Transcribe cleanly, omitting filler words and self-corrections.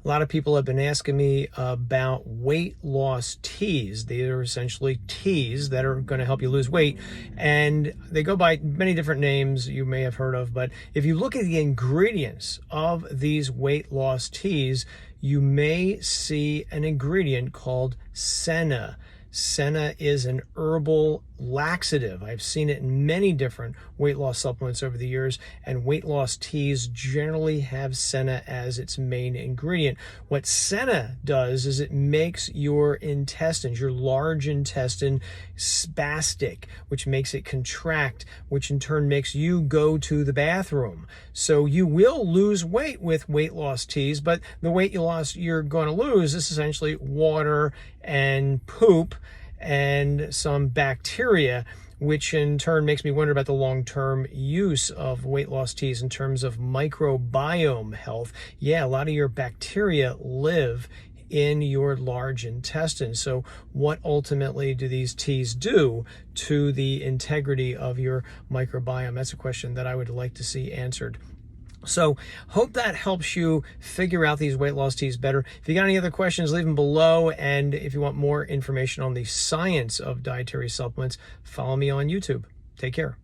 A lot of people have been asking me about weight loss teas. They are essentially teas that are going to help you lose weight, and they go by many different names you may have heard of. But if you look at the ingredients of these weight loss teas, you may see an ingredient called senna. Senna is an herbal laxative. I've seen it in many different weight loss supplements over the years, and weight loss teas generally have senna as its main ingredient. What senna does is it makes your intestines, your large intestine, spastic, which makes it contract, which in turn makes you go to the bathroom. So you will lose weight with weight loss teas, but the weight you're going to lose is essentially water and poop and some bacteria, which in turn makes me wonder about the long-term use of weight loss teas in terms of microbiome health. Yeah, a lot of your bacteria live in your large intestine. So what ultimately do these teas do to the integrity of your microbiome? That's a question that I would like to see answered. So hope that helps you figure out these weight loss teas better. If you got any other questions, leave them below. And if you want more information on the science of dietary supplements, follow me on YouTube. Take care.